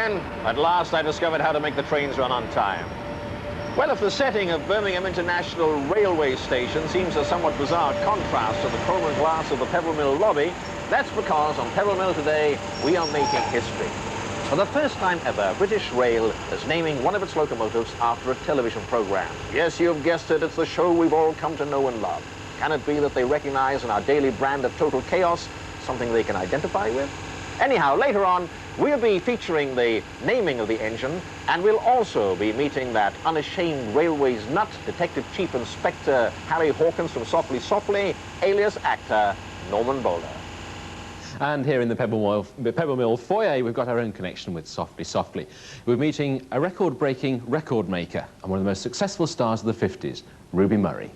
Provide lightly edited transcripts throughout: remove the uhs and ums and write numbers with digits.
man. At last I discovered how to make the trains run on time. Well, if the setting of Birmingham International Railway Station seems a somewhat bizarre contrast to the chrome and glass of the Pebble Mill lobby, that's because on Pebble Mill today, we are making history. For the first time ever, British Rail is naming one of its locomotives after a television program. Yes, you've guessed it, it's the show we've all come to know and love. Can it be that they recognize in our daily brand of total chaos something they can identify with? Anyhow, later on, we'll be featuring the naming of the engine, and we'll also be meeting that unashamed railway's nut, Detective Chief Inspector Harry Hawkins from Softly Softly, alias actor Norman Boulder. And here in the Pebble Mill foyer, we've got our own connection with Softly Softly. We're meeting a record-breaking record maker and one of the most successful stars of the 50s, Ruby Murray.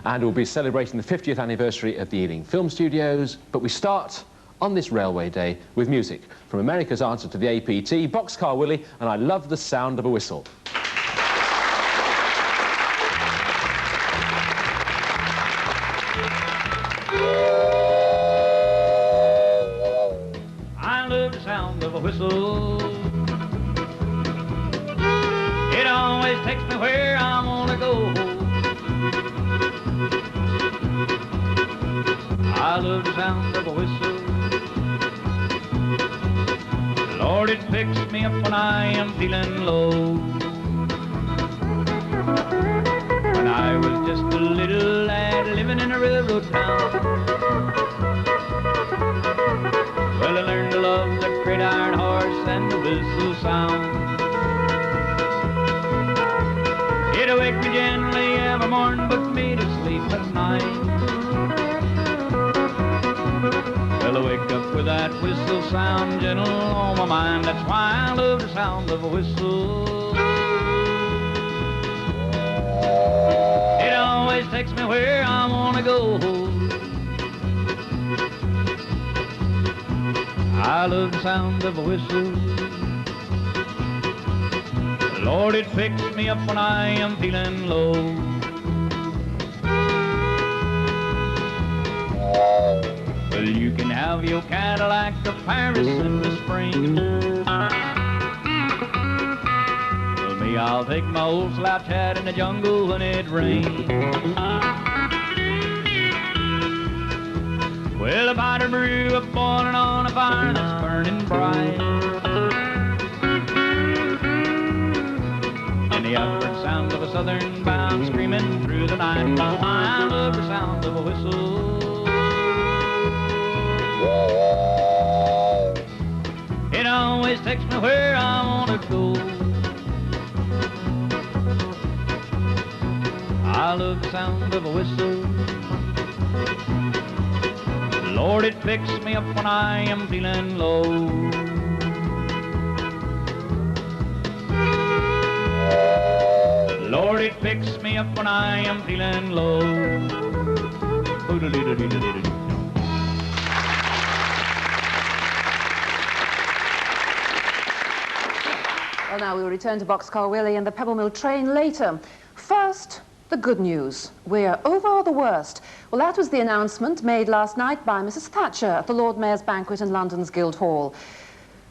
And we'll be celebrating the 50th anniversary of the Ealing Film Studios, but we start on this railway day with music from America's answer to the APT, Boxcar Willie, and I Love the Sound of a Whistle. I love the sound of a whistle. It always takes me where I want to go. I love the sound of a whistle. Lord, it picks me up when I am feeling low. When I was just a little lad living in a railroad town, well, I learned to love the great iron horse and the whistle sound. It'll wake me gently every morning, put me to sleep at night. Well, I wake up with that whistle sound gentle on my mind. That's why I love the sound of a whistle. It always takes me where I want to go. I love the sound of a whistle. Lord, it picks me up when I am feeling low. Well, you can have your Cadillac of Paris in the spring. Well, me, I'll take my old slouch hat in the jungle when it rains. Well, a bite of brew up boiling on a fire that's burning bright. And the upward sound of a southern bound screaming through the night. I love the sound of a whistle. It always takes me where I want to go. I love the sound of a whistle. Lord, it picks me up when I am feeling low. Lord, it picks me up when I am feeling low. Well, now we will return to Boxcar Willie and the Pebble Mill train later. First, the good news. We're over the worst. Well, that was the announcement made last night by Mrs. Thatcher at the Lord Mayor's banquet in London's Guildhall.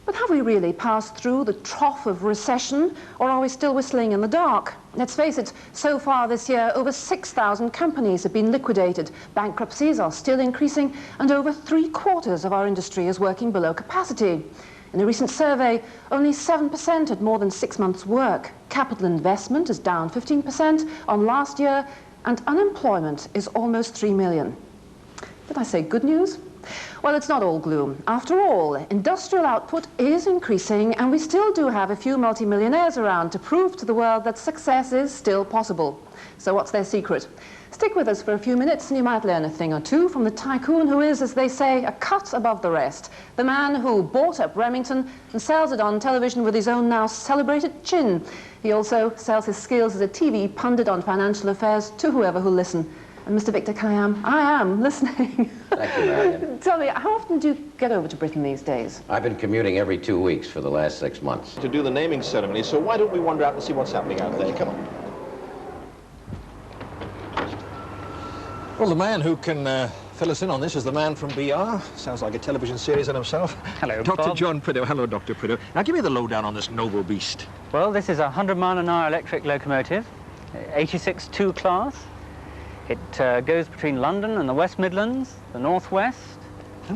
But have we really passed through the trough of recession, or are we still whistling in the dark? Let's face it, so far this year, over 6,000 companies have been liquidated. Bankruptcies are still increasing, and over 3/4 of our industry is working below capacity. In a recent survey, only 7% had more than 6 months' work. Capital investment is down 15% on last year, and unemployment is almost 3 million. Did I say good news? Well, it's not all gloom. After all, industrial output is increasing, and we still do have a few multimillionaires around to prove to the world that success is still possible. So what's their secret? Stick with us for a few minutes and you might learn a thing or two from the tycoon who is, as they say, a cut above the rest. The man who bought up Remington and sells it on television with his own now celebrated chin. He also sells his skills as a TV pundit on financial affairs to whoever will listen. And Mr. Victor Kayam, I am listening. Thank you, Marion. Tell me, how often do you get over to Britain these days? I've been commuting every 2 weeks for the last 6 months. To do the naming ceremony, so why don't we wander out and see what's happening out there? Come on. Well, the man who can fill us in on this is the man from BR. Sounds like a television series in himself. Hello, Dr. Bob. John Prideaux. Hello, Dr. Prideaux. Now, give me the lowdown on this noble beast. Well, this is a 100-mile-an-hour electric locomotive, 86 2 class. It goes between London and the West Midlands, the Northwest,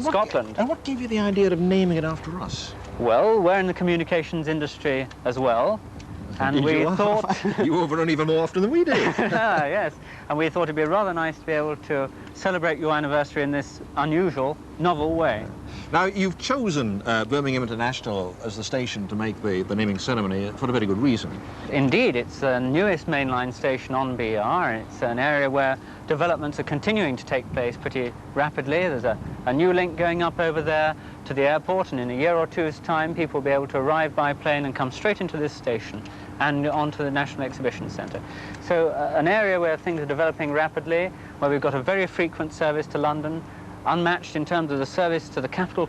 Scotland. And what gave you the idea of naming it after us? Well, we're in the communications industry as well, and we thought... You overrun even more often than we do. Yes, and we thought it'd be rather nice to be able to celebrate your anniversary in this unusual, novel way. Now, you've chosen Birmingham International as the station to make the naming ceremony for a very good reason. Indeed, it's the newest mainline station on BR. It's an area where developments are continuing to take place pretty rapidly. There's a new link going up over there to the airport, and in a year or two's time, people will be able to arrive by plane and come straight into this station and onto the National Exhibition Centre. So an area where things are developing rapidly, where we've got a very frequent service to London, unmatched in terms of the service to the capital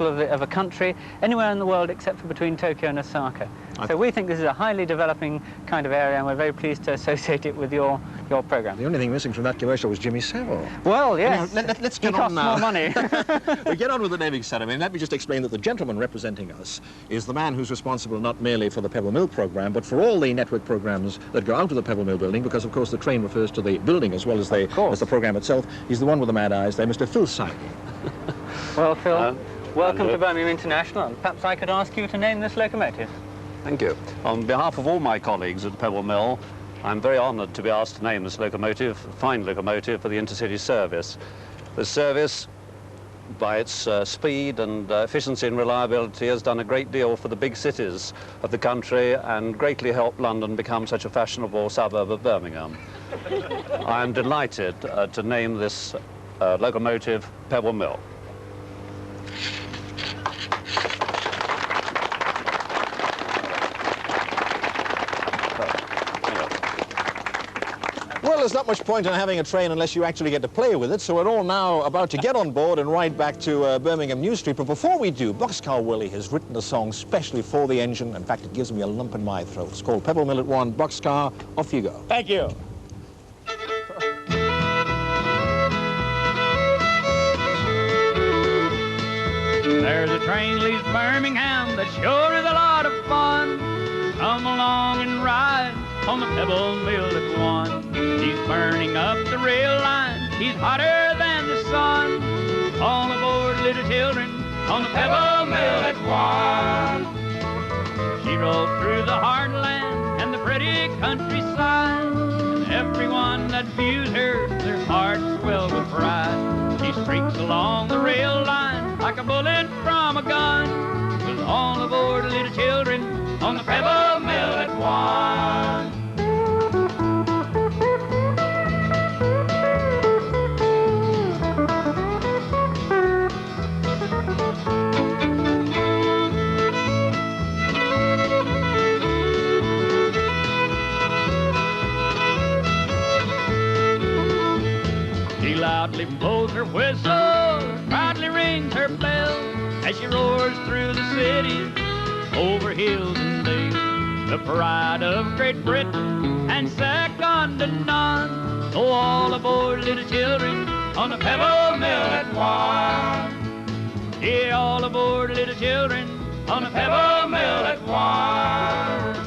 of a country, anywhere in the world except for between Tokyo and Osaka. So we think this is a highly developing kind of area, and we're very pleased to associate it with your programme. The only thing missing from that commercial was Jimmy Savile. Well, yes. Now, let's get on now. He costs more money. We get on with the naming ceremony. Let me just explain that the gentleman representing us is the man who's responsible not merely for the Pebble Mill programme, but for all the network programmes that go out of the Pebble Mill building, because, of course, the train refers to the building as well as the programme itself. He's the one with the mad eyes there, Mr. Phil Sidle. Well, Phil, welcome to Birmingham International. Perhaps I could ask you to name this locomotive. Thank you. On behalf of all my colleagues at Pebble Mill, I'm very honoured to be asked to name this locomotive, a fine locomotive for the intercity service. The service, by its speed and efficiency and reliability, has done a great deal for the big cities of the country and greatly helped London become such a fashionable suburb of Birmingham. I am delighted to name this locomotive Pebble Mill. Well, there's not much point in having a train unless you actually get to play with it, so we're all now about to get on board and ride back to Birmingham New Street. But before we do, Boxcar Willie has written a song specially for the engine. In fact, it gives me a lump in my throat. It's called Pebble Mill at 1. Boxcar, off you go. Thank you. There's a train leaves Birmingham that sure is a lot of fun. Come along and ride on the Pebble Mill at 1. He's burning up the rail line, he's hotter than the sun. All aboard, little children, on the Pebble Mill at 1. She rolls through the heartland and the pretty countryside, and everyone that views her, their hearts swell with pride. She streaks along the rail line like a bullet from a gun. With all aboard, little children, on the Pebble Mill at 1. She loudly blows her whistle, proudly rings her bell, as she roars through the city, over hills and dales. The pride of Great Britain and second to none. So all aboard, little children, on the Pebble Mill at 1. Yeah, all aboard, little children, on the Pebble Mill at 1.